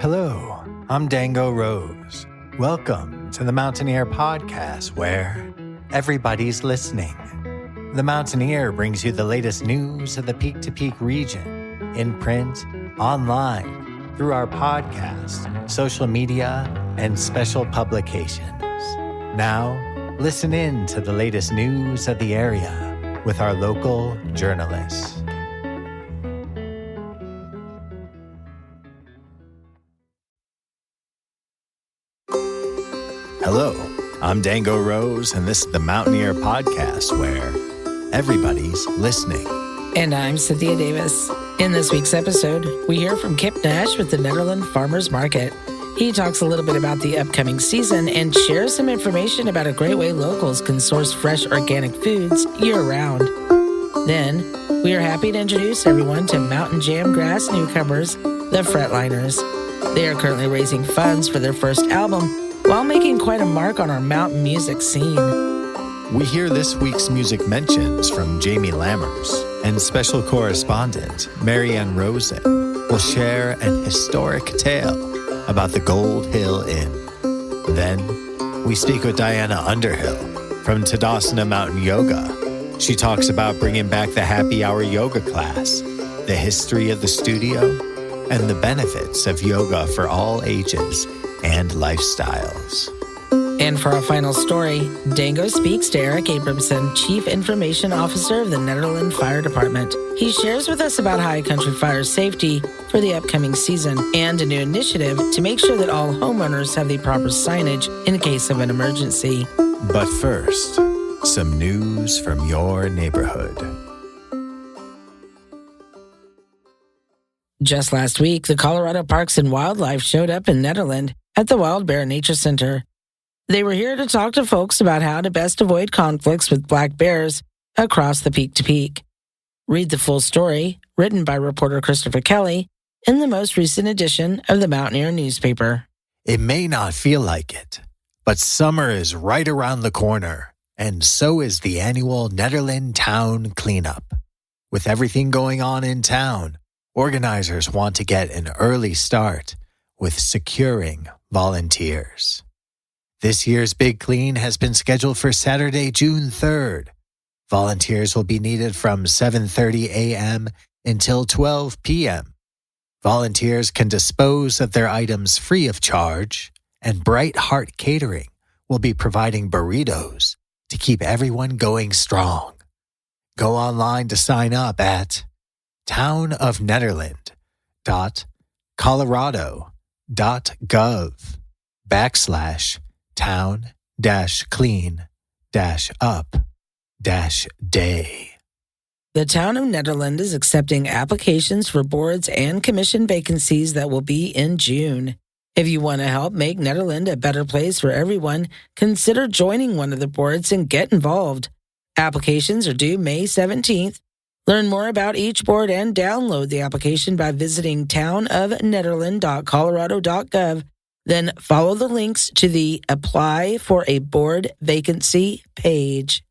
Hello, I'm Dango Rose. Welcome to the Mountaineer Podcast, where everybody's listening. The Mountaineer brings you the latest news of the peak-to-peak region, in print, online, through our podcast, social media, and special publications. Now, listen in to the latest news of the area with our local journalists. Hello, I'm Dango Rose, and this is the Mountaineer Podcast, where everybody's listening. And I'm Cynthia Davis. In this week's episode, we hear from Kipp Nash with the Nederland Farmers Market. He talks a little bit about the upcoming season and shares some information about a great way locals can source fresh organic foods year-round. Then, we are happy to introduce everyone to mountain jam grass newcomers, the Fretliners. They are currently raising funds for their first album, while making quite a mark on our mountain music scene. We hear this week's music mentions from Jamie Lammers, and special correspondent Maryann Rosen will share an historic tale about the Gold Hill Inn. Then, we speak with Diana Underhill from Tadasana Mountain Yoga. She talks about bringing back the happy hour yoga class, the history of the studio, and the benefits of yoga for all ages and lifestyles. And for our final story, Dango speaks to Eric Abranson, Chief Information Officer of the Nederland Fire Department. He shares with us about high country fire safety for the upcoming season and a new initiative to make sure that all homeowners have the proper signage in case of an emergency. But first, some news from your neighborhood. Just last week, the Colorado Parks and Wildlife showed up in Nederland at the Wild Bear Nature Center. They were here to talk to folks about how to best avoid conflicts with black bears across the peak-to-peak. Read the full story, written by reporter Christopher Kelly, in the most recent edition of the Mountaineer newspaper. It may not feel like it, but summer is right around the corner, and so is the annual Nederland Town Cleanup. With everything going on in town, organizers want to get an early start with securing volunteers. This year's Big Clean has been scheduled for Saturday, June 3rd. Volunteers will be needed from 7:30 a.m. until 12 p.m. Volunteers can dispose of their items free of charge, and Bright Heart Catering will be providing burritos to keep everyone going strong. Go online to sign up at town-of-Nederland.gov/town-clean-up-day. The town of Nederland is accepting applications for boards and commission vacancies that will be in June. If you want to help make Nederland a better place for everyone, consider joining one of the boards and get involved. Applications are due May 17th. Learn more about each board and download the application by visiting townofnederland.colorado.gov. Then follow the links to the Apply for a Board Vacancy page.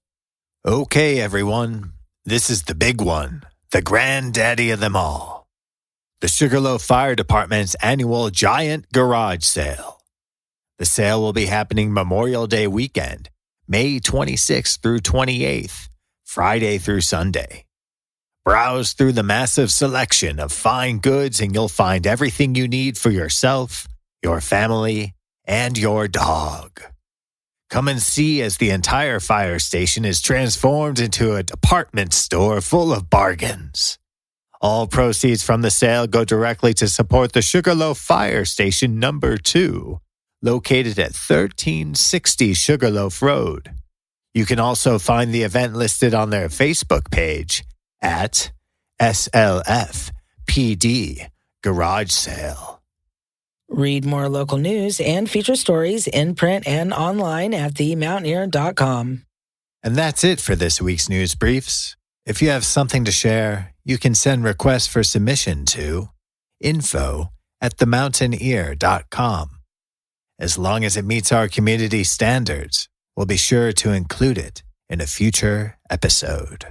Okay, everyone. This is the big one, the granddaddy of them all. The Sugarloaf Fire Department's annual giant garage sale. The sale will be happening Memorial Day weekend, May 26th through 28th, Friday through Sunday. Browse through the massive selection of fine goods and you'll find everything you need for yourself, your family, and your dog. Come and see as the entire fire station is transformed into a department store full of bargains. All proceeds from the sale go directly to support the Sugarloaf Fire Station number 2, located at 1360 Sugarloaf Road. You can also find the event listed on their Facebook page at SLFPD Garage Sale. Read more local news and feature stories in print and online at themountaineer.com. And that's it for this week's news briefs. If you have something to share, you can send requests for submission to info@themountaineer.com. As long as it meets our community standards, we'll be sure to include it in a future episode.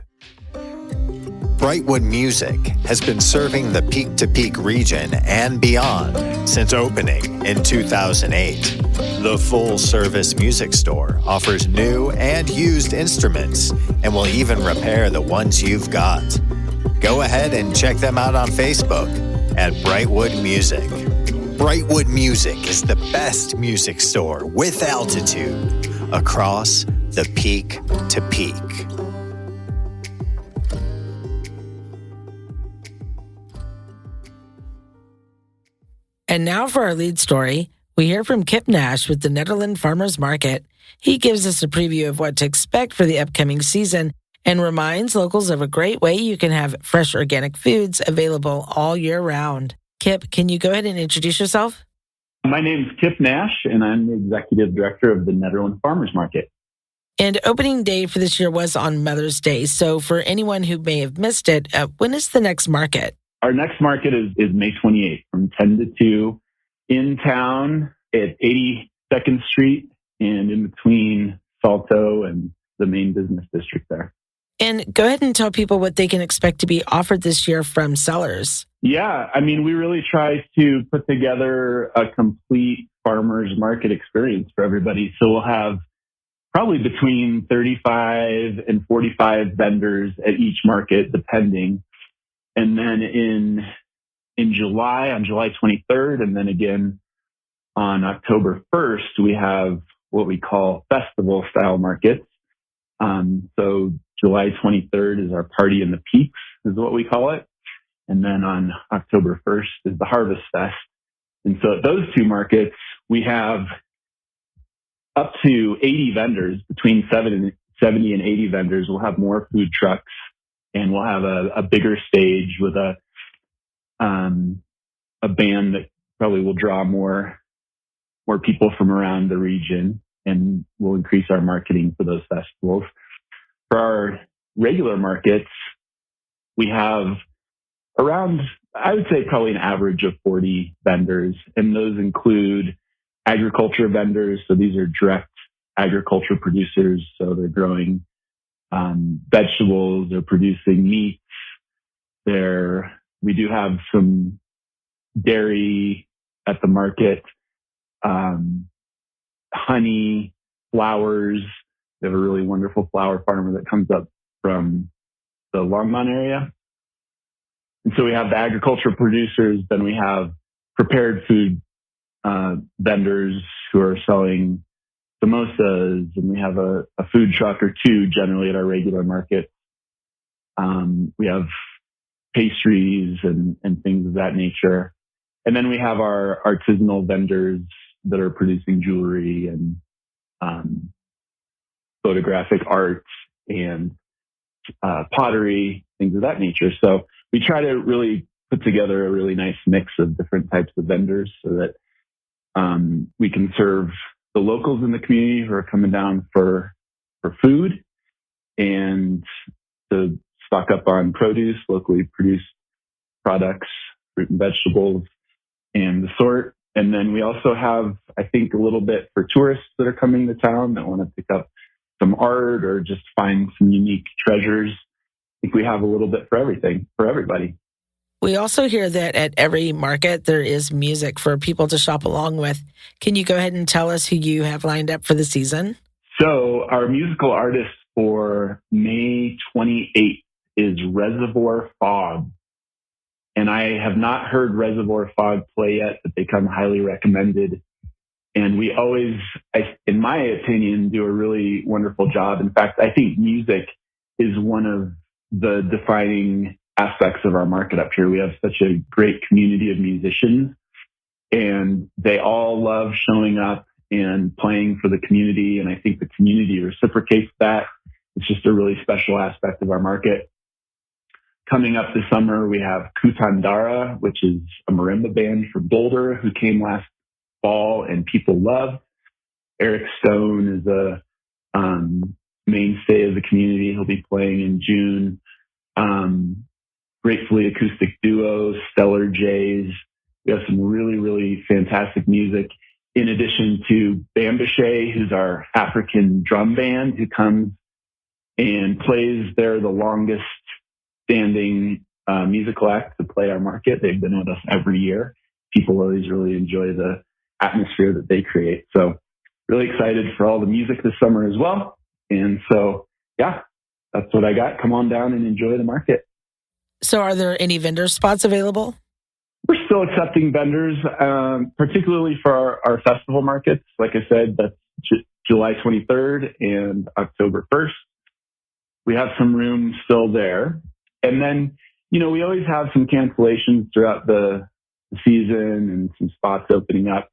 Brightwood Music has been serving the Peak to Peak region and beyond since opening in 2008. The full-service music store offers new and used instruments and will even repair the ones you've got. Go ahead and check them out on Facebook at Brightwood Music. Brightwood Music is the best music store with altitude across the Peak to Peak. And now for our lead story, we hear from Kipp Nash with the Nederland Farmers Market. He gives us a preview of what to expect for the upcoming season and reminds locals of a great way you can have fresh organic foods available all year round. Kipp, can you go ahead and introduce yourself? My name is Kipp Nash, and I'm the Executive Director of the Nederland Farmers Market. And opening day for this year was on Mother's Day. So for anyone who may have missed it, when is the next market? Our next market is May 28th from 10 to 2 in town at 82nd Street and in between Salto and the main business district there. And go ahead and tell people what they can expect to be offered this year from sellers. Yeah, we really try to put together a complete farmers market experience for everybody. So we'll have probably between 35 and 45 vendors at each market, depending. And then in July, on July 23rd, and then again on October 1st, we have what we call festival-style markets. So July 23rd is our Party in the Peaks, is what we call it. And then on October 1st is the Harvest Fest. And so at those two markets, we have up to 80 vendors, between 70 and 80 vendors. We'll have more food trucks. And we'll have a bigger stage with a band that probably will draw more people from around the region, and we'll increase our marketing for those festivals. For our regular markets, we have around, I would say probably an average of 40 vendors, and those include agriculture vendors. So these are direct agriculture producers. So they're growing vegetables, they're producing meats. We do have some dairy at the market, honey, flowers. We have a really wonderful flower farmer that comes up from the Longmont area. And so we have the agriculture producers, then we have prepared food vendors who are selling samosas, and we have a food truck or two generally at our regular market. We have pastries and things of that nature. And then we have our artisanal vendors that are producing jewelry and photographic art and pottery, things of that nature. So we try to really put together a really nice mix of different types of vendors so that we can serve the locals in the community who are coming down for food and to stock up on produce, locally produced products, fruit and vegetables, and the sort. And then we also have, I think, a little bit for tourists that are coming to town that want to pick up some art or just find some unique treasures. I think we have a little bit for everything, for everybody. We also hear that at every market there is music for people to shop along with. Can you go ahead and tell us who you have lined up for the season? So our musical artist for May 28th is Reservoir Fog. And I have not heard Reservoir Fog play yet, but they come highly recommended. And we always, in my opinion, do a really wonderful job. In fact, I think music is one of the defining aspects of our market up here. We have such a great community of musicians, and they all love showing up and playing for the community. And I think the community reciprocates that. It's just a really special aspect of our market. Coming up this summer, we have Kutandara, which is a marimba band from Boulder who came last fall and people love. Eric Stone is a mainstay of the community. He'll be playing in June. Gratefully acoustic duo, Stellar Jays. We have some really, really fantastic music. In addition to Bambashe, who's our African drum band, who comes and plays there the longest outstanding musical act to play our market. They've been with us every year. People always really enjoy the atmosphere that they create. So really excited for all the music this summer as well. And so, yeah, that's what I got. Come on down and enjoy the market. So are there any vendor spots available? We're still accepting vendors, particularly for our festival markets. Like I said, that's July 23rd and October 1st. We have some room still there. And then, we always have some cancellations throughout the season and some spots opening up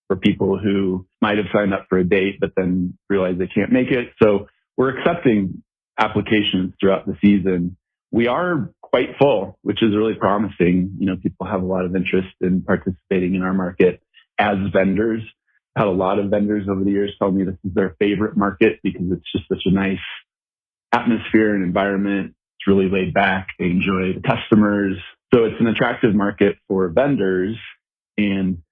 for people who might have signed up for a date, but then realize they can't make it. So we're accepting applications throughout the season. We are quite full, which is really promising. People have a lot of interest in participating in our market as vendors. I've had a lot of vendors over the years tell me this is their favorite market because it's just such a nice atmosphere and environment. It's really laid back. They enjoy the customers. So it's an attractive market for vendors. And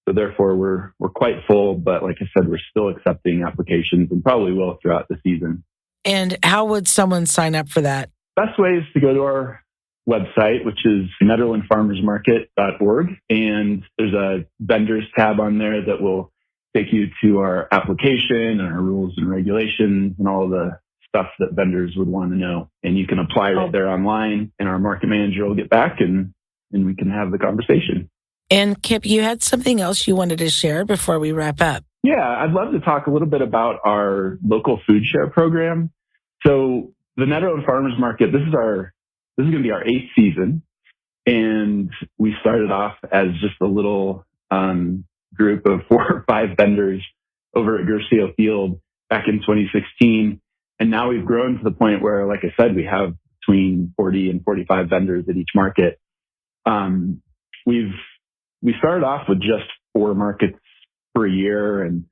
so therefore we're quite full, but like I said, we're still accepting applications and probably will throughout the season. And how would someone sign up for that? Best way is to go to our website, which is nederlandfarmersmarket.org. And there's a vendors tab on there that will take you to our application and our rules and regulations and all the stuff that vendors would want to know. And you can apply right there online, and our market manager will get back and we can have the conversation. And Kipp, you had something else you wanted to share before we wrap up. Yeah, I'd love to talk a little bit about our local food share program. So the Nederland Farmers Market, this is going to be our 8th season. And we started off as just a little group of 4 or 5 vendors over at Gercio Field back in 2016. And now we've grown to the point where, like I said, we have between 40 and 45 vendors at each market. We started off with just 4 markets per year. And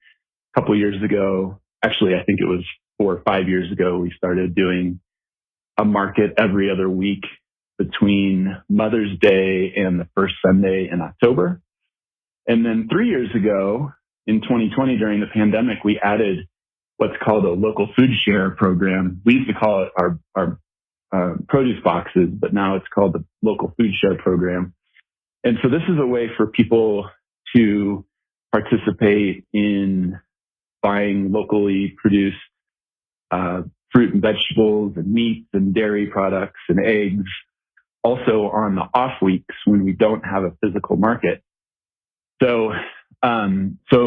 a couple of years ago, actually, I think it was 4 or 5 years ago, we started doing a market every other week between Mother's Day and the first Sunday in October. And then 3 years ago, in 2020, during the pandemic, we added what's called a local food share program. We used to call it our produce boxes, but now it's called the local food share program. And so this is a way for people to participate in buying locally produced fruit and vegetables and meats and dairy products and eggs, also on the off weeks when we don't have a physical market. So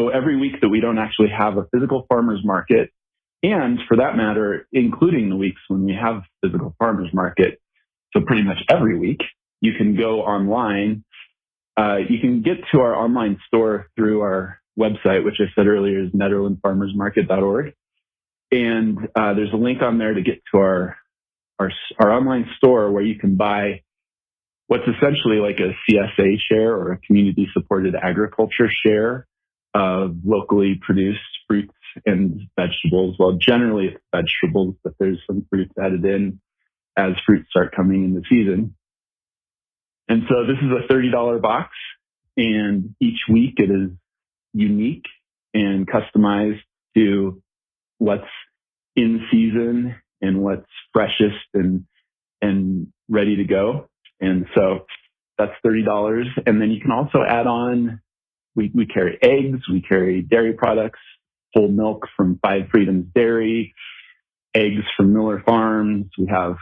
every week that we don't actually have a physical farmers market, and for that matter, including the weeks when we have physical farmers market, so pretty much every week, you can go online. You can get to our online store through our website, which I said earlier is nederlandfarmersmarket.org. And there's a link on there to get to our online store where you can buy what's essentially like a CSA share or a community supported agriculture share of locally produced fruits and vegetables. Well, generally it's vegetables, but there's some fruits added in as fruits start coming in the season. And so this is a $30 box, and each week it is unique and customized to what's in season and what's freshest and ready to go. And so that's $30. And then you can also add on, we carry eggs, we carry dairy products, whole milk from Five Freedoms Dairy, eggs from Miller Farms. We have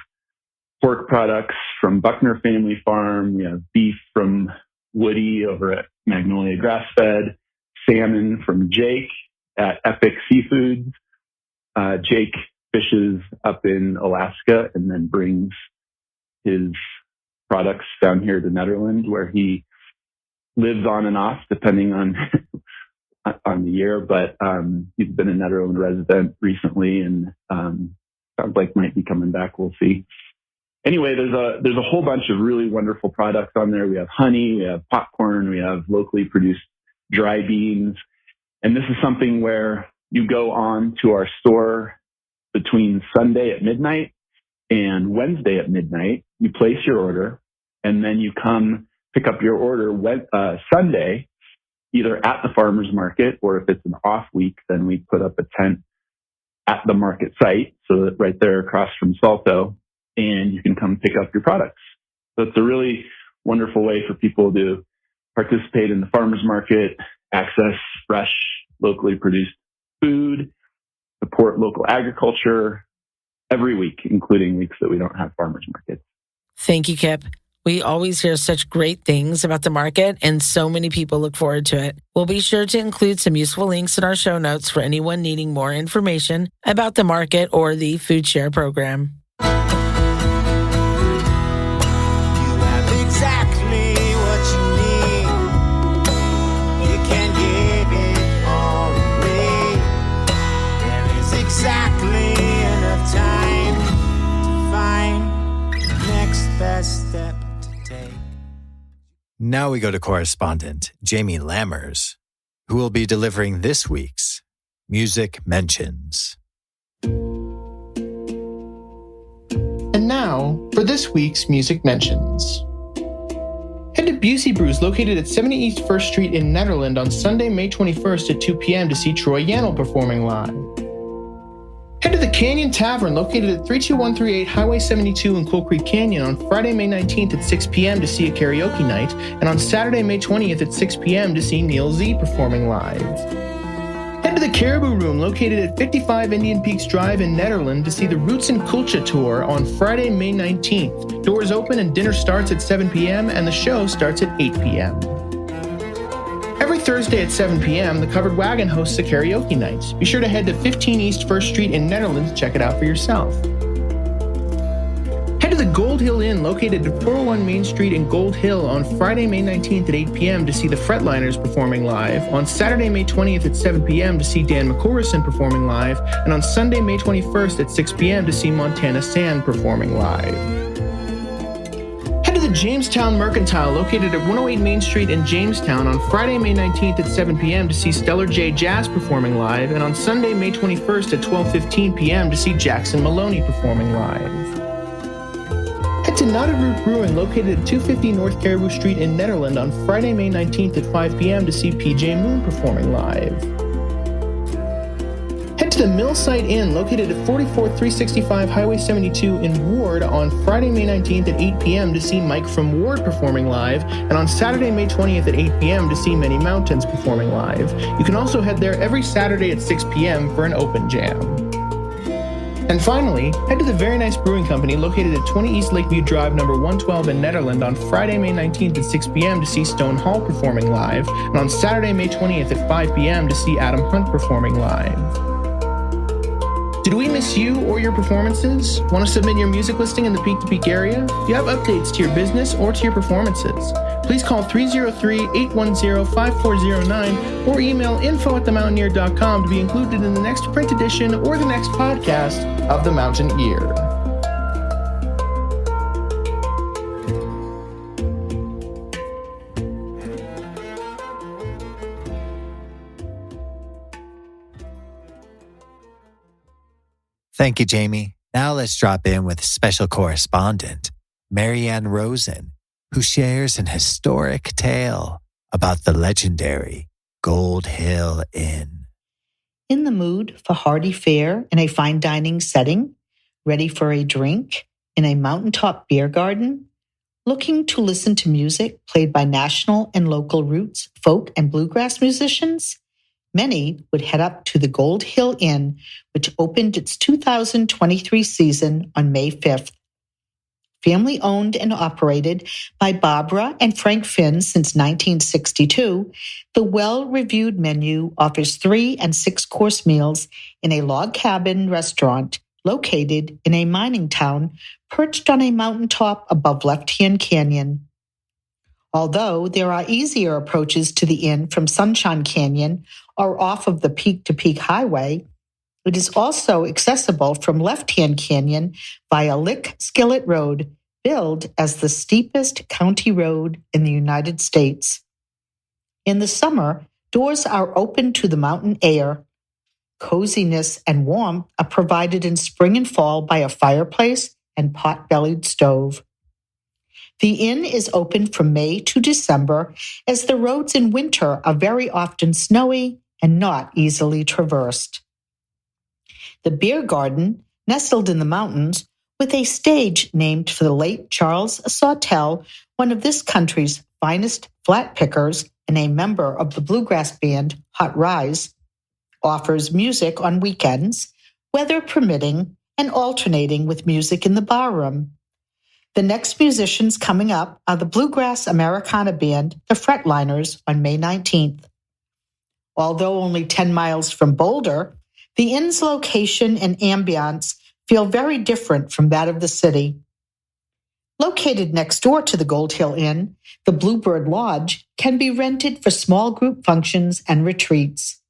pork products from Buckner Family Farm. We have beef from Woody over at Magnolia Grass-Fed, salmon from Jake at Epic Seafoods. Jake fishes up in Alaska and then brings his products down here to Nederland, where he lives on and off depending on the year. But he's been a Nederland resident recently, and sounds like might be coming back. We'll see. Anyway, there's a whole bunch of really wonderful products on there. We have honey, we have popcorn, we have locally produced dry beans. And this is something where you go on to our store between Sunday at midnight and Wednesday at midnight. You place your order, and then you come pick up your order Sunday, either at the farmer's market, or if it's an off week, then we put up a tent at the market site, so that right there across from Salto. and you can come pick up your products. So it's a really wonderful way for people to participate in the farmers market, access fresh, locally produced food, support local agriculture every week, including weeks that we don't have farmers markets. Thank you, Kipp. We always hear such great things about the market, and so many people look forward to it. We'll be sure to include some useful links in our show notes for anyone needing more information about the market or the food share program. You have exactly what you need. You can give it all away. There is exactly enough time to find the next best step. Now we go to correspondent Jamie Lammers, who will be delivering this week's Music Mentions. And now for this week's Music Mentions. Head to Busey Brews, located at 70 East 1st Street in Nederland on Sunday, May 21st at 2 p.m. to see Troy Yannel performing live. Head to the Canyon Tavern, located at 32138 Highway 72 in Coal Creek Canyon on Friday, May 19th at 6 p.m. to see a karaoke night, and on Saturday, May 20th at 6 p.m. to see Neil Z performing live. Head to the Caribou Room, located at 55 Indian Peaks Drive in Nederland, to see the Roots and Culture Tour on Friday, May 19th. Doors open and dinner starts at 7 p.m. and the show starts at 8 p.m. Every Thursday at 7 p.m., the Covered Wagon hosts a karaoke night. Be sure to head to 15 East 1st Street in Nederland to check it out for yourself. Head to the Gold Hill Inn, located at 401 Main Street in Gold Hill on Friday, May 19th at 8 p.m. to see the Fretliners performing live, on Saturday, May 20th at 7 p.m. to see Dan McCorrison performing live, and on Sunday, May 21st at 6 p.m. to see Montana Sand performing live. Head to the Jamestown Mercantile, located at 108 Main Street in Jamestown on Friday, May 19th at 7 p.m. to see Stellar J Jazz performing live, and on Sunday, May 21st at 12:15 p.m. to see Jackson Maloney performing live. Head to Knotted Root Brewing, located at 250 North Caribou Street in Nederland on Friday, May 19th at 5 p.m. to see PJ Moon performing live. Head to the Millsite Inn, located at 44365 Highway 72 in Ward on Friday, May 19th at 8 p.m. to see Mike from Ward performing live, and on Saturday, May 20th at 8 p.m. to see Many Mountains performing live. You can also head there every Saturday at 6 p.m. for an open jam. And finally, head to the Very Nice Brewing Company, located at 20 East Lakeview Drive, number 112 in Nederland on Friday, May 19th at 6 p.m. to see Stone Hall performing live, and on Saturday, May 20th at 5 p.m. to see Adam Hunt performing live. Did we miss you or your performances? Want to submit your music listing in the Peak to Peak area? Do you have updates to your business or to your performances? Please call 303-810-5409 or email info@themountaineer.com to be included in the next print edition or the next podcast of The Mountain Ear. Thank you, Jamie. Now let's drop in with special correspondent Maryann Rosen, who shares an historic tale about the legendary Gold Hill Inn. In the mood for hearty fare in a fine dining setting, ready for a drink in a mountaintop beer garden, looking to listen to music played by national and local roots, folk, and bluegrass musicians? Many would head up to the Gold Hill Inn, which opened its 2023 season on May 5th. Family owned and operated by Barbara and Frank Finn since 1962, the well-reviewed menu offers 3 and 6-course meals in a log cabin restaurant located in a mining town perched on a mountaintop above Left Hand Canyon. Although there are easier approaches to the inn from Sunshine Canyon or off of the Peak to Peak Highway, it is also accessible from Left Hand Canyon via Lick Skillet Road, billed as the steepest county road in the United States. In the summer, doors are open to the mountain air. Coziness and warmth are provided in spring and fall by a fireplace and pot-bellied stove. The inn is open from May to December, as the roads in winter are very often snowy and not easily traversed. The beer garden, nestled in the mountains, with a stage named for the late Charles Sawtell, one of this country's finest flat pickers and a member of the bluegrass band Hot Rise, offers music on weekends, weather permitting, and alternating with music in the barroom. The next musicians coming up are the bluegrass Americana band, the Fretliners, on May 19th. Although only 10 miles from Boulder, the inn's location and ambiance feel very different from that of the city. Located next door to the Gold Hill Inn, the Bluebird Lodge can be rented for small group functions and retreats.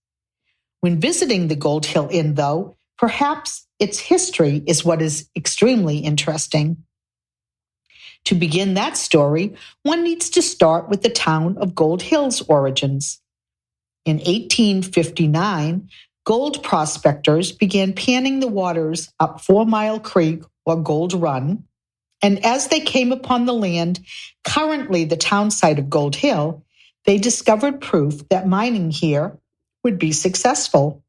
When visiting the Gold Hill Inn, though, perhaps its history is what is extremely interesting. To begin that story, one needs to start with the town of Gold Hill's origins. In 1859, gold prospectors began panning the waters up 4 Mile Creek or Gold Run, and as they came upon the land, currently the town site of Gold Hill, they discovered proof that mining here would be successful.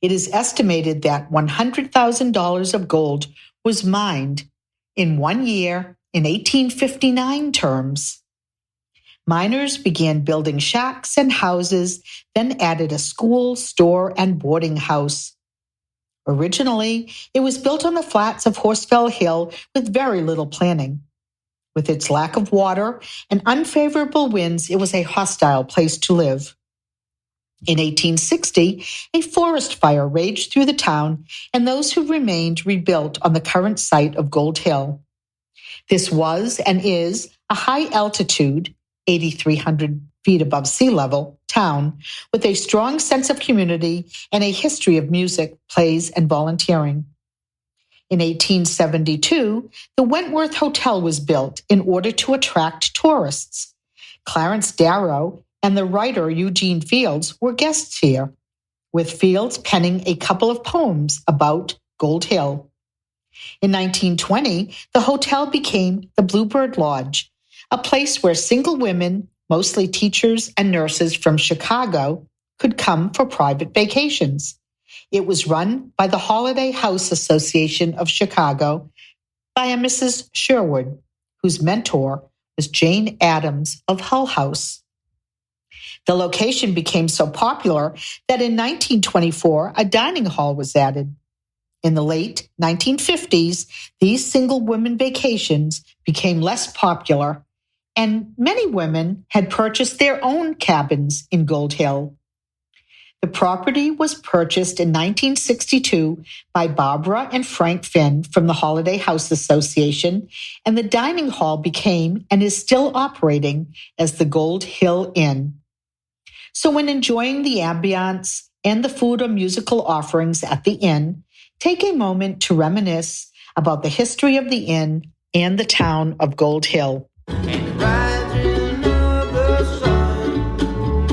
It is estimated that $100,000 of gold was mined in 1 year in 1859 terms. Miners began building shacks and houses, then added a school, store, and boarding house. Originally, it was built on the flats of Horsefell Hill with very little planning. With its lack of water and unfavorable winds, it was a hostile place to live. In 1860, a forest fire raged through the town, and those who remained rebuilt on the current site of Gold Hill. This was and is a high-altitude, 8,300 feet above sea level, town with a strong sense of community and a history of music, plays, and volunteering. In 1872, the Wentworth Hotel was built in order to attract tourists. Clarence Darrow and the writer Eugene Fields were guests here, with Fields penning a couple of poems about Gold Hill. In 1920, the hotel became the Bluebird Lodge, a place where single women, mostly teachers and nurses from Chicago, could come for private vacations. It was run by the Holiday House Association of Chicago by a Mrs. Sherwood, whose mentor was Jane Addams of Hull House. The location became so popular that in 1924, a dining hall was added. In the late 1950s, these single women vacations became less popular, and many women had purchased their own cabins in Gold Hill. The property was purchased in 1962 by Barbara and Frank Finn from the Holiday House Association, and the dining hall became and is still operating as the Gold Hill Inn. So when enjoying the ambiance and the food or musical offerings at the inn, take a moment to reminisce about the history of the inn and the town of Gold Hill. And rising of the sun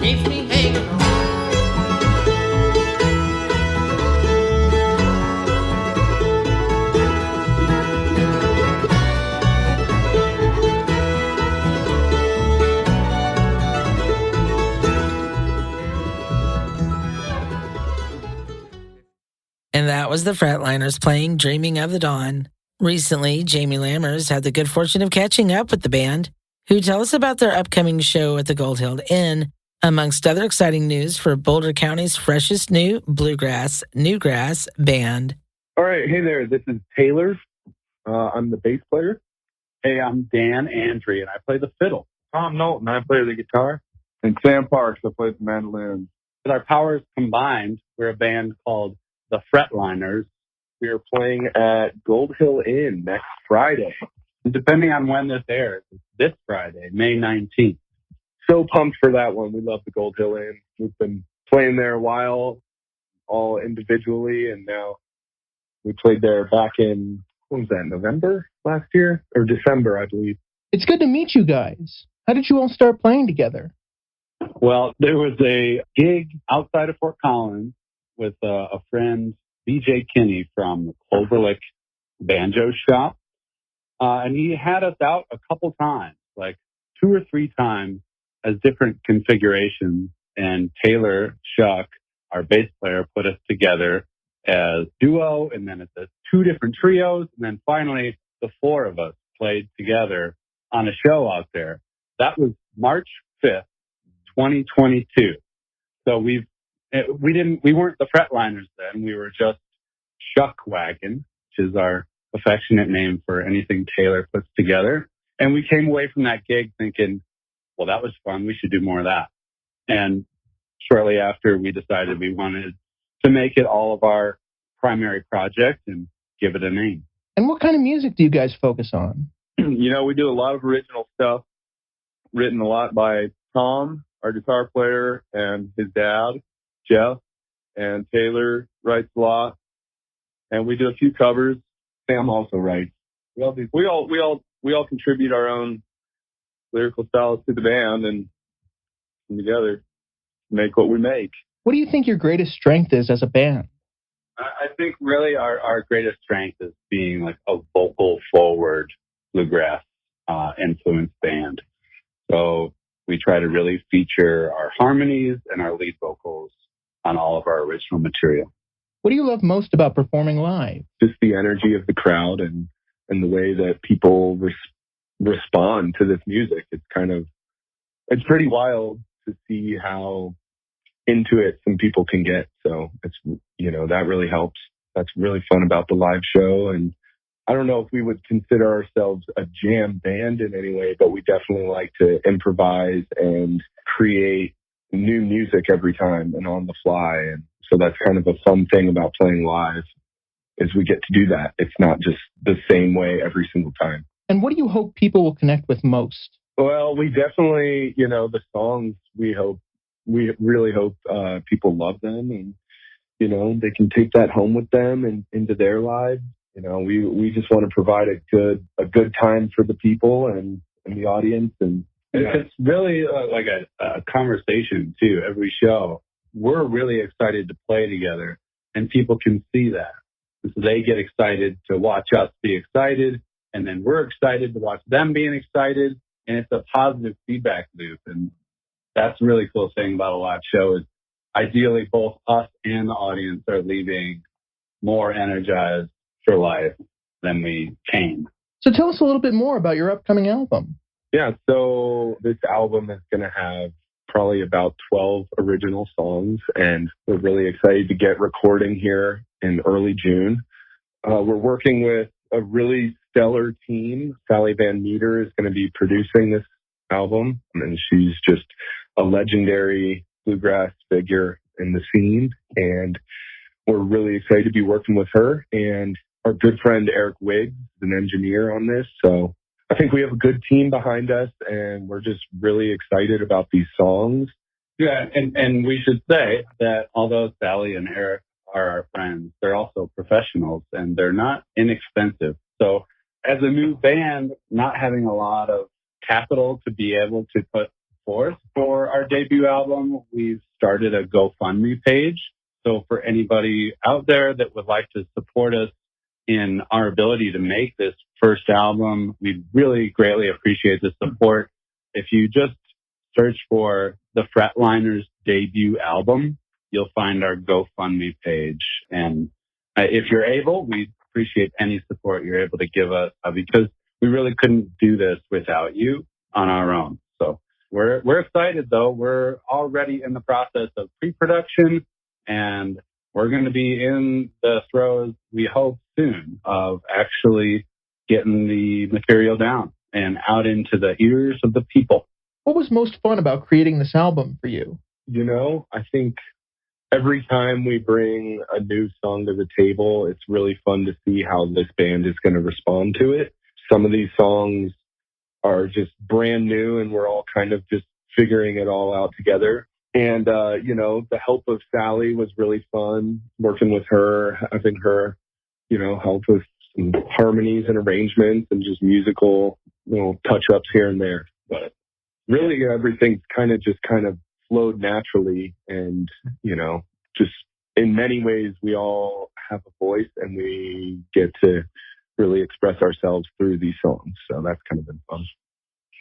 keeps me hanging on. And that was the Fretliners playing Dreaming of the Dawn. Recently, Jamie Lammers had the good fortune of catching up with the band, who tell us about their upcoming show at the Gold Hill Inn, amongst other exciting news for Boulder County's freshest new bluegrass, newgrass band. All right. Hey there. This is Taylor. I'm the bass player. Hey, I'm Dan Andre, and I play the fiddle. Tom Knowlton, I play the guitar. And Sam Parks, I play the mandolin. With our powers combined, we're a band called the Fretliners. We are playing at Gold Hill Inn next Friday. And depending on when this airs, it's this Friday, May 19th. So pumped for that one. We love the Gold Hill Inn. We've been playing there a while, all individually, and now we played there back in, what was that, November last year? Or December, I believe. It's good to meet you guys. How did you all start playing together? Well, there was a gig outside of Fort Collins with a friend, BJ Kinney from Clover Lick Banjo Shop. And he had us out a couple times, like 2 or 3 times as different configurations. And Taylor Shuck, our bass player, put us together as duo, and then it's as two different trios, and then finally the four of us played together on a show out there. That was March 5th, 2022. So we weren't the Fretliners then. We were just Shuckwagon, which is our affectionate name for anything Taylor puts together. And we came away from that gig thinking, well, that was fun. We should do more of that. And shortly after, we decided we wanted to make it all of our primary project and give it a name. And what kind of music do you guys focus on? You know, we do a lot of original stuff, written a lot by Tom, our guitar player, and his dad, Jeff. And Taylor writes a lot. And we do a few covers. Sam also writes. We all contribute our own lyrical styles to the band and together make what we make. What do you think your greatest strength is as a band? I think really our greatest strength is being like a vocal forward bluegrass influenced band. So we try to really feature our harmonies and our lead vocals on all of our original material. What do you love most about performing live? Just the energy of the crowd and the way that people respond to this music. It's pretty wild to see how into it some people can get. So that really helps. That's really fun about the live show. And I don't know if we would consider ourselves a jam band in any way, but we definitely like to improvise and create new music every time and on the fly. And so that's kind of a fun thing about playing live is we get to do that. It's not just the same way every single time. And what do you hope people will connect with most? Well, we definitely, the songs we really hope people love them and, they can take that home with them and into their lives. We just want to provide a good time for the people and the audience. And it's really like a conversation too. Every show, we're really excited to play together and people can see that. So they get excited to watch us be excited. And then we're excited to watch them being excited. And it's a positive feedback loop. And that's the really cool thing about a live show is ideally both us and the audience are leaving more energized for life than we came. So tell us a little bit more about your upcoming album. Yeah, so this album is going to have probably about 12 original songs, and we're really excited to get recording here in early June. We're working with a really stellar team. Sally Van Meter is going to be producing this album, and she's just a legendary bluegrass figure in the scene, and we're really excited to be working with her. And our good friend Eric Wiggs is an engineer on this, so I think we have a good team behind us, and we're just really excited about these songs. Yeah, and we should say that although Sally and Eric are our friends, they're also professionals, and they're not inexpensive. So as a new band, not having a lot of capital to be able to put forth for our debut album, we've started a GoFundMe page. So for anybody out there that would like to support us in our ability to make this first album, we really greatly appreciate the support. If you just search for the Fretliners debut album, you'll find our GoFundMe page. And if you're able, we appreciate any support you're able to give us because we really couldn't do this without you on our own. So we're excited though. We're already in the process of pre-production and we're going to be in the throes, we hope soon, of actually getting the material down and out into the ears of the people. What was most fun about creating this album for you? I think every time we bring a new song to the table, it's really fun to see how this band is going to respond to it. Some of these songs are just brand new and we're all kind of just figuring it all out together. And, the help of Sally was really fun, working with her, having her, help with some harmonies and arrangements and just musical touch-ups here and there. But really everything's kind of flowed naturally. And, just in many ways, we all have a voice and we get to really express ourselves through these songs. So that's kind of been fun.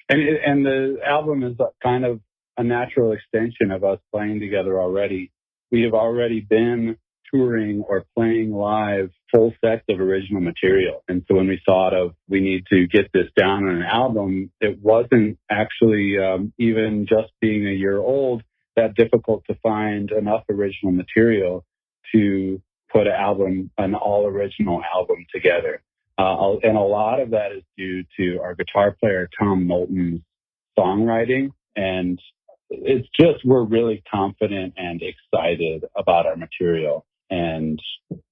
And the album is kind of a natural extension of us playing together already. We have already been touring or playing live full sets of original material. And so when we thought of we need to get this down on an album, it wasn't actually even just being a year old that difficult to find enough original material to put an all original album together. And a lot of that is due to our guitar player, Tom Moulton's songwriting. And it's just, we're really confident and excited about our material. And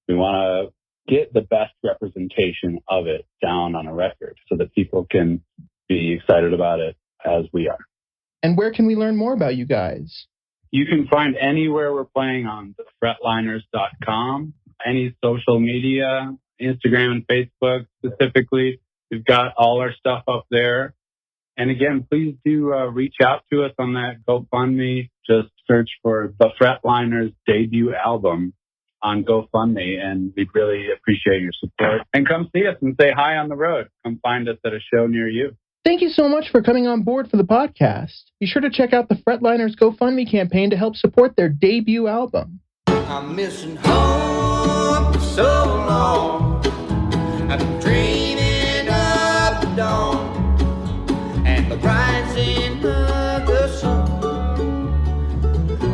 we want to get the best representation of it down on a record so that people can be excited about it as we are. And where can we learn more about you guys? You can find anywhere we're playing on fretliners.com, any social media, Instagram and Facebook specifically. We've got all our stuff up there. And again, please do reach out to us on that GoFundMe. Just search for the Fretliners debut album on GoFundMe, and we'd really appreciate your support. And come see us and say hi on the road. Come find us at a show near you. Thank you so much for coming on board for the podcast. Be sure to check out the Fretliners GoFundMe campaign to help support their debut album. I'm missing home for so long. I've been dreaming of the dawn and the rising of the sun.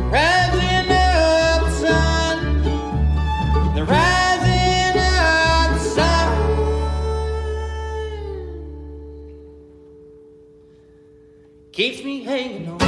Rising of the sun. The rising of the sun. Keeps me hanging on.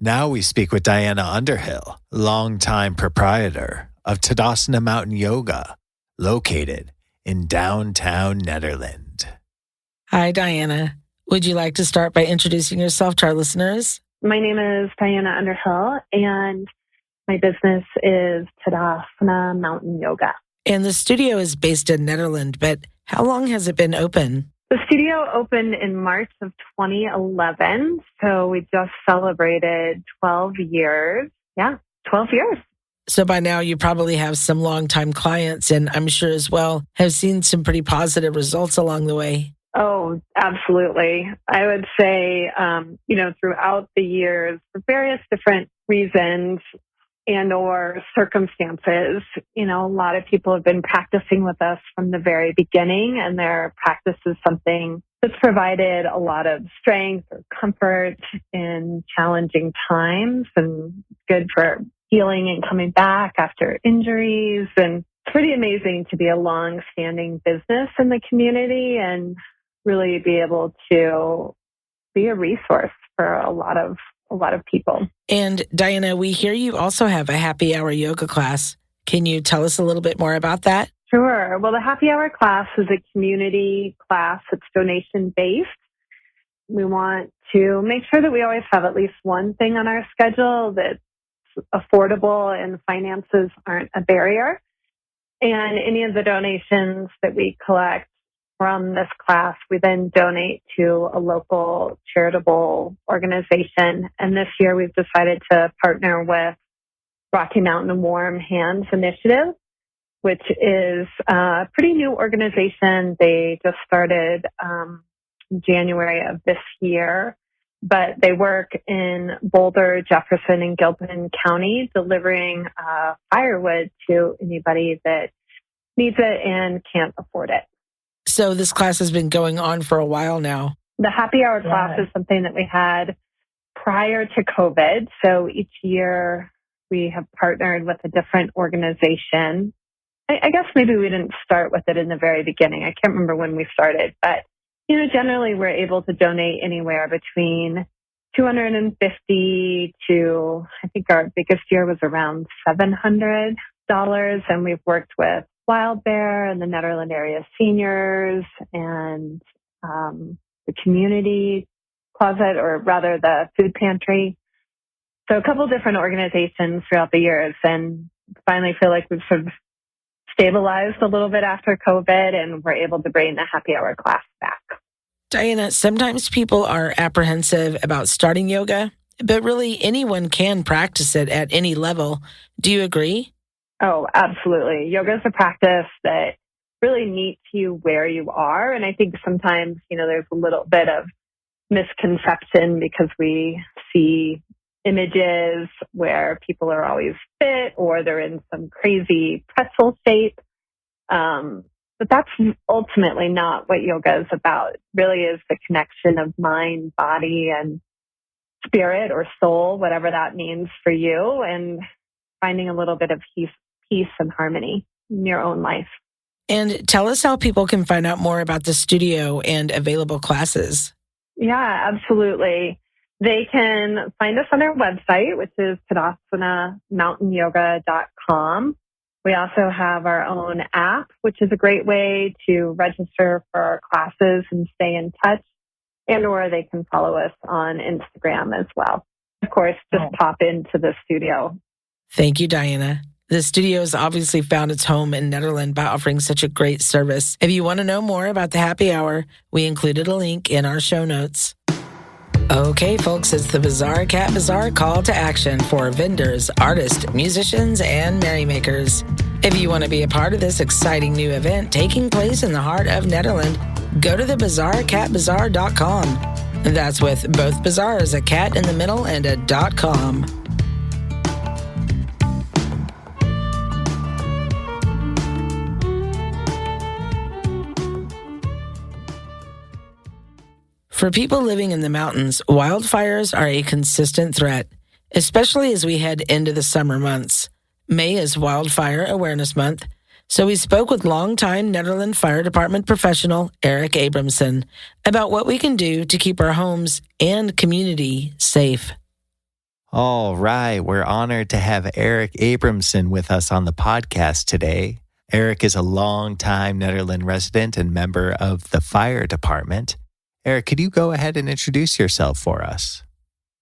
Now we speak with Diana Underhill, longtime proprietor of Tadasana Mountain Yoga, located in downtown Nederland. Hi, Diana. Would you like to start by introducing yourself to our listeners? My name is Diana Underhill, and my business is Tadasana Mountain Yoga. And the studio is based in Nederland, but how long has it been open? The studio opened in March of 2011, so we just celebrated 12 years. Yeah, 12 years. So by now you probably have some longtime clients, and I'm sure as well have seen some pretty positive results along the way. Oh, absolutely. I would say, throughout the years, for various different reasons and or circumstances, a lot of people have been practicing with us from the very beginning, and their practice is something that's provided a lot of strength or comfort in challenging times and good for healing and coming back after injuries. And it's pretty amazing to be a long-standing business in the community and really be able to be a resource for a lot of people. And Diana, we hear you also have a happy hour yoga class. Can you tell us a little bit more about that? Sure. Well, the happy hour class is a community class. It's donation-based. We want to make sure that we always have at least one thing on our schedule that's affordable and finances aren't a barrier. And any of the donations that we collect from this class, we then donate to a local charitable organization. And this year we've decided to partner with Rocky Mountain Warm Hands Initiative, which is a pretty new organization. They just started in January of this year, but they work in Boulder, Jefferson, and Gilpin County, delivering firewood to anybody that needs it and can't afford it. So this class has been going on for a while now. The happy hour class is something that we had prior to COVID. So each year we have partnered with a different organization. I guess maybe we didn't start with it in the very beginning. I can't remember when we started, but generally we're able to donate anywhere between $250 to, I think our biggest year was around $700. And we've worked with Wild Bear and the Nederland area seniors and the community closet, or rather the food pantry. So a couple different organizations throughout the years, and finally feel like we've sort of stabilized a little bit after COVID, and we're able to bring the happy hour class back. Diana, sometimes people are apprehensive about starting yoga. but really anyone can practice it at any level. Do you agree? Oh, absolutely. Yoga is a practice that really meets you where you are. And I think sometimes, there's a little bit of misconception because we see images where people are always fit or they're in some crazy pretzel shape. But that's ultimately not what yoga is about. It really is the connection of mind, body, and spirit or soul, whatever that means for you, and finding a little bit of peace and harmony in your own life. And tell us how people can find out more about the studio and available classes. Yeah, absolutely. They can find us on our website, which is Tadasana Mountain Yoga.com. We also have our own app, which is a great way to register for our classes and stay in touch, or they can follow us on Instagram as well. Of course, just pop into the studio. Thank you, Diana. The studio has obviously found its home in Nederland by offering such a great service. If you want to know more about the happy hour, we included a link in our show notes. Okay, folks, it's the Bizarre Cat Bazaar call to action for vendors, artists, musicians, and merrymakers. If you want to be a part of this exciting new event taking place in the heart of Nederland, go to thebizarrecatbazaar.com. That's with both bazaars, a cat in the middle and a .com. For people living in the mountains, wildfires are a consistent threat, especially as we head into the summer months. May is Wildfire Awareness Month, so we spoke with longtime Nederland Fire Department professional Eric Abranson about what we can do to keep our homes and community safe. All right, we're honored to have Eric Abranson with us on the podcast today. Eric is a longtime Nederland resident and member of the fire department. Eric, could you go ahead and introduce yourself for us?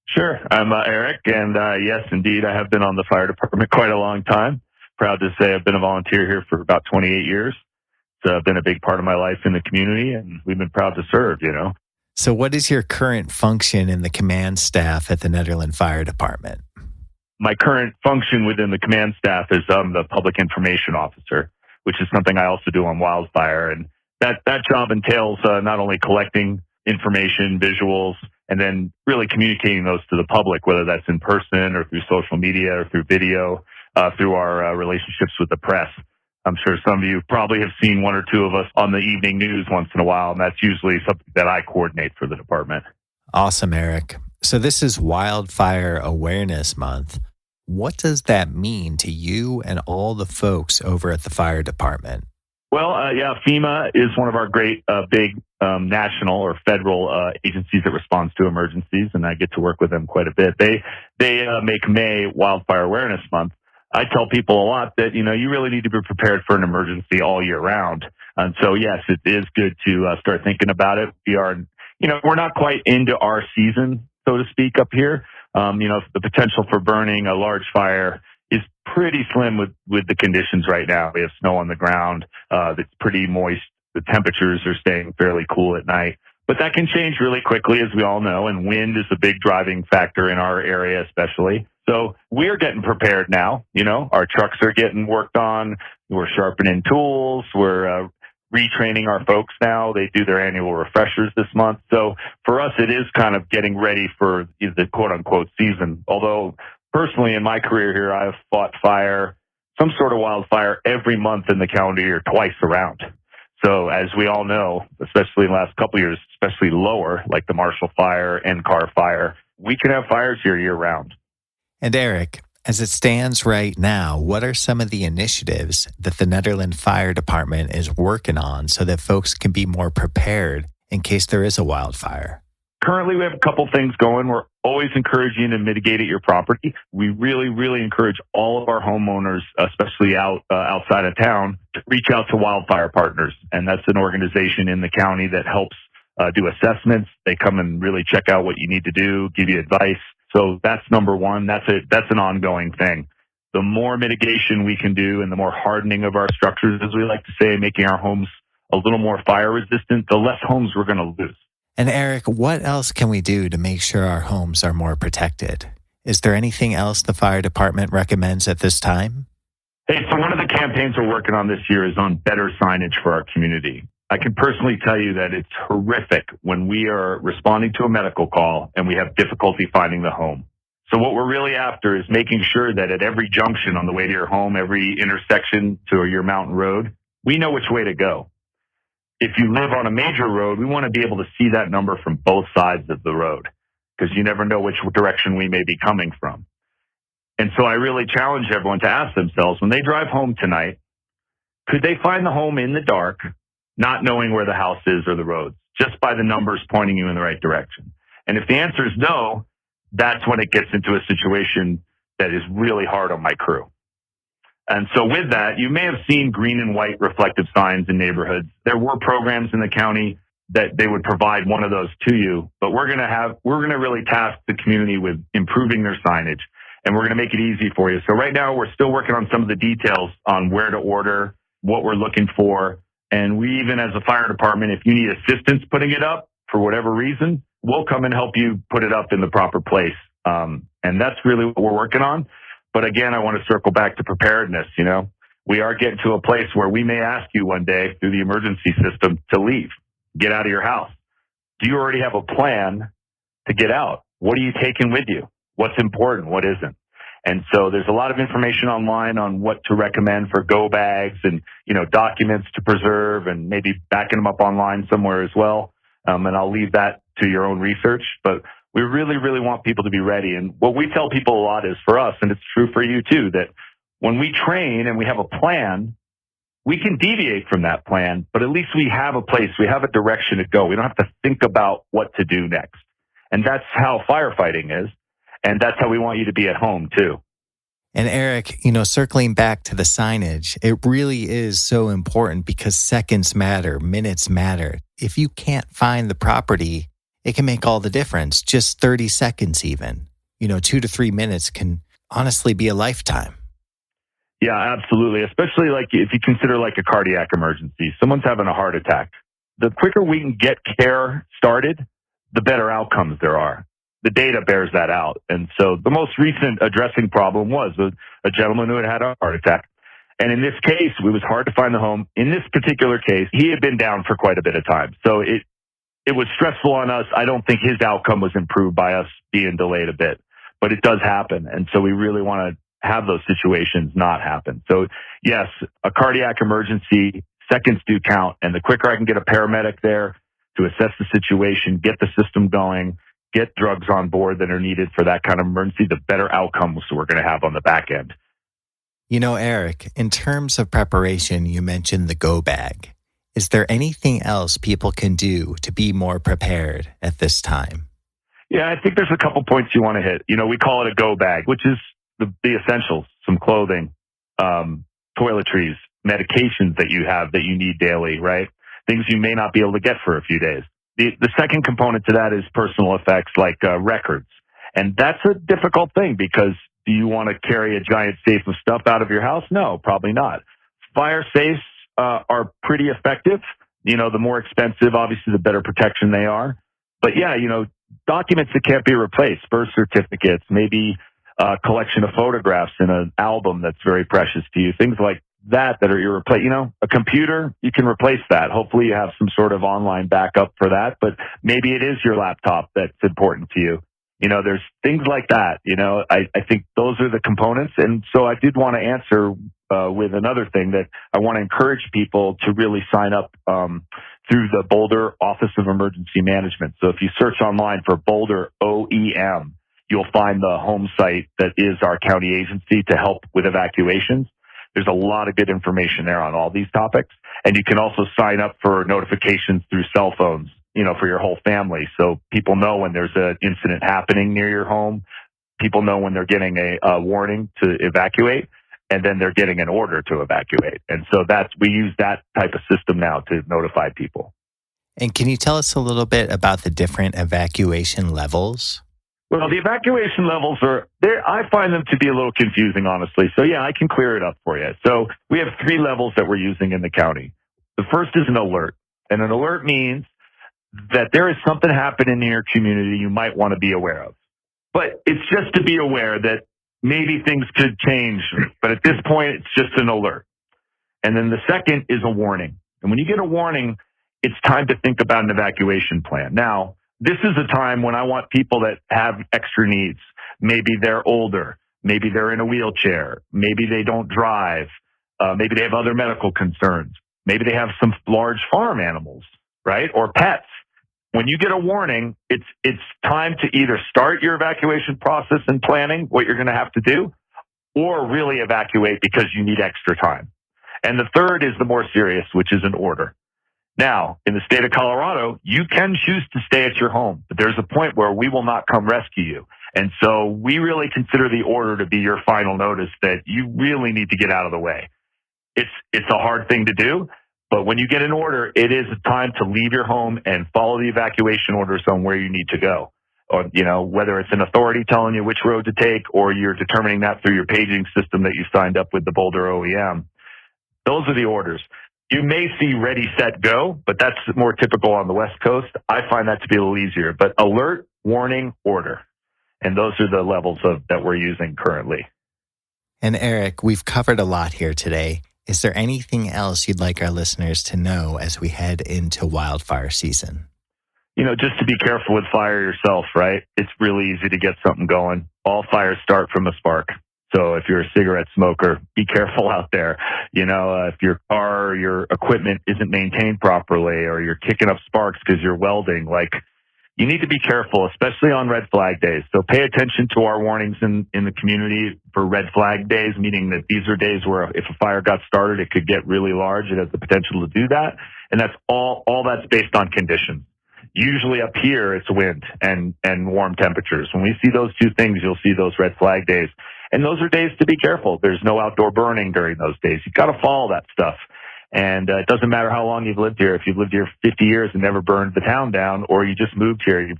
Sure. I'm Eric, and yes, indeed, I have been on the fire department quite a long time. Proud to say I've been a volunteer here for about 28 years. It's been a big part of my life in the community, and we've been proud to serve, So what is your current function in the command staff at the Nederland Fire Department? My current function within the command staff is the public information officer, which is something I also do on wildfire. And that job entails not only collecting information, visuals, and then really communicating those to the public, whether that's in person or through social media or through video, through our relationships with the press. I'm sure some of you probably have seen one or two of us on the evening news once in a while, and that's usually something that I coordinate for the department. Awesome, Eric. So this is Wildfire Awareness Month. What does that mean to you and all the folks over at the fire department? Well, FEMA is one of our great big national or federal agencies that responds to emergencies, and I get to work with them quite a bit. They make May Wildfire Awareness Month. I tell people a lot that, you really need to be prepared for an emergency all year round. And so, yes, it is good to start thinking about it. We are, we're not quite into our season, so to speak, up here. The potential for burning a large fire is pretty slim with the conditions right now. We have snow on the ground. It's pretty moist. The temperatures are staying fairly cool at night. But that can change really quickly, as we all know, and wind is a big driving factor in our area especially. So we're getting prepared now. Our trucks are getting worked on. We're sharpening tools. We're retraining our folks now. They do their annual refreshers this month. So for us, it is kind of getting ready for the quote-unquote season. Although personally, in my career here, I've fought fire, some sort of wildfire, every month in the calendar year, twice around. So as we all know, especially in the last couple of years, especially lower, like the Marshall Fire and Carr Fire, we can have fires here year round. And Eric, as it stands right now, what are some of the initiatives that the Nederland Fire Department is working on so that folks can be more prepared in case there is a wildfire? Currently, we have a couple things going. We're always encouraging to mitigate at your property. We really, really encourage all of our homeowners, especially outside of town, to reach out to Wildfire Partners. And that's an organization in the county that helps do assessments. They come and really check out what you need to do, give you advice. So that's number one. That's an ongoing thing. The more mitigation we can do and the more hardening of our structures, as we like to say, making our homes a little more fire resistant, the less homes we're going to lose. And Eric, what else can we do to make sure our homes are more protected? Is there anything else the fire department recommends at this time? Hey, so one of the campaigns we're working on this year is on better signage for our community. I can personally tell you that it's horrific when we are responding to a medical call and we have difficulty finding the home. So what we're really after is making sure that at every junction on the way to your home, every intersection to your mountain road, we know which way to go. If you live on a major road, we want to be able to see that number from both sides of the road because you never know which direction we may be coming from. And so I really challenge everyone to ask themselves, when they drive home tonight, could they find the home in the dark, not knowing where the house is or the roads, just by the numbers pointing you in the right direction? And if the answer is no, that's when it gets into a situation that is really hard on my crew. And so with that, you may have seen green and white reflective signs in neighborhoods. There were programs in the county that they would provide one of those to you, but we're going to really task the community with improving their signage, and we're going to make it easy for you. So right now we're still working on some of the details on where to order, what we're looking for. And we even as a fire department, if you need assistance putting it up for whatever reason, we'll come and help you put it up in the proper place. And that's really what we're working on. But again, I want to circle back to preparedness. You know, we are getting to a place where we may ask you one day through the emergency system to leave, get out of your house. Do you already have a plan to get out? What are you taking with you? What's important? What isn't? And so there's a lot of information online on what to recommend for go bags and, you know, documents to preserve and maybe backing them up online somewhere as well. And I'll leave that to your own research. But we really, really want people to be ready. And what we tell people a lot is for us, and it's true for you too, that when we train and we have a plan, we can deviate from that plan, but at least we have a place, we have a direction to go. We don't have to think about what to do next. And that's how firefighting is. And that's how we want you to be at home too. And Eric, you know, circling back to the signage, it really is so important because seconds matter, minutes matter. If you can't find the property, it can make all the difference. Just 30 seconds even. You know, 2 to 3 minutes can honestly be a lifetime. Yeah, absolutely. Especially like if you consider like a cardiac emergency, someone's having a heart attack. The quicker we can get care started, the better outcomes there are. The data bears that out. And so the most recent addressing problem was a gentleman who had a heart attack. And in this case, it was hard to find the home. In this particular case, he had been down for quite a bit of time. So it was stressful on us. I don't think his outcome was improved by us being delayed a bit, but it does happen. And so we really want to have those situations not happen. So yes, a cardiac emergency, seconds do count. And the quicker I can get a paramedic there to assess the situation, get the system going, get drugs on board that are needed for that kind of emergency, the better outcomes we're going to have on the back end. You know, Eric, in terms of preparation, you mentioned the go bag. Is there anything else people can do to be more prepared at this time? Yeah, I think there's a couple points you want to hit. You know, we call it a go bag, which is the essentials, some clothing, toiletries, medications that you have that you need daily, right? Things you may not be able to get for a few days. The second component to that is personal effects like records. And that's a difficult thing because do you want to carry a giant safe of stuff out of your house? No, probably not. Fire safes are pretty effective. You know, the more expensive, obviously, the better protection they are. But yeah, you know, documents that can't be replaced, birth certificates, maybe a collection of photographs in an album that's very precious to you, things like that are irreplaceable. You know, a computer, you can replace that. Hopefully you have some sort of online backup for that, but maybe it is your laptop that's important to you. You know, there's things like that. You know, I think those are the components. And so I did want to answer with another thing that I want to encourage people to really sign up through the Boulder Office of Emergency Management. So if you search online for Boulder OEM, you'll find the home site that is our county agency to help with evacuations. There's a lot of good information there on all these topics. And you can also sign up for notifications through cell phones, you know, for your whole family. So people know when there's an incident happening near your home. People know when they're getting a warning to evacuate, and then they're getting an order to evacuate. And so we use that type of system now to notify people. And can you tell us a little bit about the different evacuation levels? Well, the evacuation levels are there. I find them to be a little confusing, honestly. So yeah, I can clear it up for you. So we have 3 levels that we're using in the county. The first is an alert. And an alert means that there is something happening in your community you might want to be aware of. But it's just to be aware that maybe things could change. But at this point, it's just an alert. And then the second is a warning. And when you get a warning, it's time to think about an evacuation plan. Now, this is a time when I want people that have extra needs. Maybe they're older. Maybe they're in a wheelchair. Maybe they don't drive. Maybe they have other medical concerns. Maybe they have some large farm animals, right? Or pets. When you get a warning, it's time to either start your evacuation process and planning what you're going to have to do, or really evacuate because you need extra time. And the third is the more serious, which is an order. Now, in the state of Colorado, you can choose to stay at your home, but there's a point where we will not come rescue you. And so we really consider the order to be your final notice that you really need to get out of the way. It's a hard thing to do, but when you get an order, it is a time to leave your home and follow the evacuation orders on where you need to go. Or, whether it's an authority telling you which road to take, or you're determining that through your paging system that you signed up with the Boulder OEM. Those are the orders. You may see ready, set, go, but that's more typical on the West Coast. I find that to be a little easier, but alert, warning, order. And those are the levels that we're using currently. And Eric, we've covered a lot here today. Is there anything else you'd like our listeners to know as we head into wildfire season? Just to be careful with fire yourself, right? It's really easy to get something going. All fires start from a spark. So if you're a cigarette smoker, be careful out there. If your car or your equipment isn't maintained properly, or you're kicking up sparks because you're welding, you need to be careful, especially on red flag days. So pay attention to our warnings in the community for red flag days, meaning that these are days where if a fire got started, it could get really large. It has the potential to do that. And that's all that's based on conditions. Usually up here, it's wind and warm temperatures. When we see those two things, you'll see those red flag days. And those are days to be careful. There's no outdoor burning during those days. You've got to follow that stuff. And it doesn't matter how long you've lived here. If you've lived here 50 years and never burned the town down, or you just moved here, you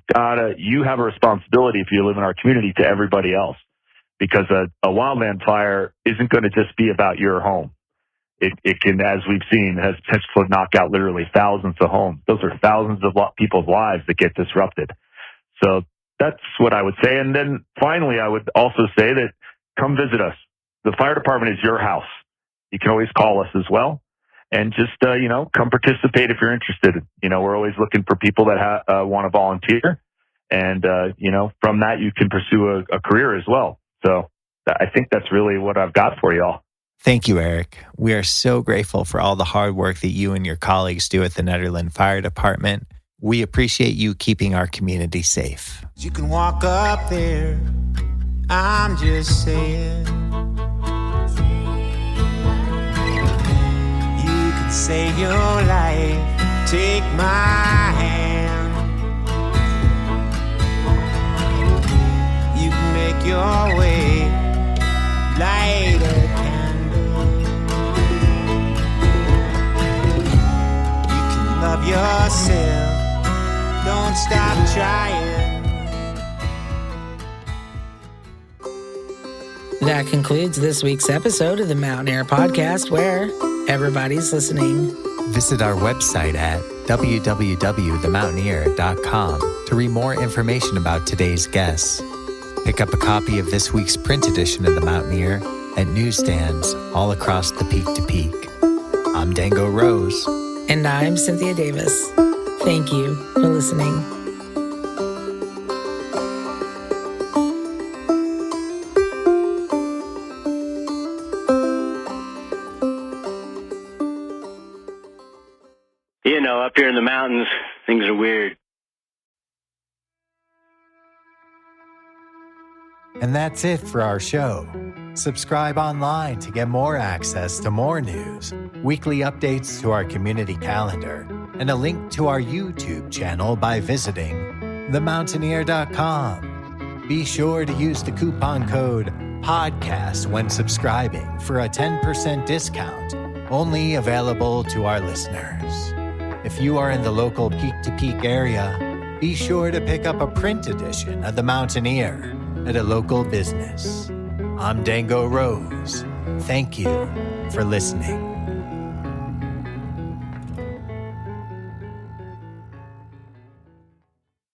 have a responsibility if you live in our community to everybody else. Because a wildland fire isn't going to just be about your home. It can, as we've seen, has potential to knock out literally thousands of homes. Those are thousands of people's lives that get disrupted. So that's what I would say. And then finally, I would also say that come visit us. The fire department is your house. You can always call us as well. And just, come participate if you're interested. We're always looking for people that want to volunteer. And, from that, you can pursue a career as well. So I think that's really what I've got for you all. Thank you, Eric. We are so grateful for all the hard work that you and your colleagues do at the Nederland Fire Department. We appreciate you keeping our community safe. You can walk up there, I'm just saying. You can save your life, take my hand. You can make your way, light a candle. Love yourself, don't stop trying. That concludes this week's episode of the Mountain Air Podcast, where everybody's listening. Visit our website at www.themountaineer.com to read more information about today's guests. Pick up a copy of this week's print edition of The Mountaineer at newsstands all across the Peak to Peak. I'm Dango Rose. And I'm Cynthia Davis. Thank you for listening. Up here in the mountains, things are weird. And that's it for our show. Subscribe online to get more access to more news, weekly updates to our community calendar, and a link to our YouTube channel by visiting themountaineer.com. Be sure to use the coupon code PODCAST when subscribing for a 10% discount, only available to our listeners. If you are in the local peak-to-peak area, be sure to pick up a print edition of The Mountaineer at a local business. I'm Dango Rose. Thank you for listening.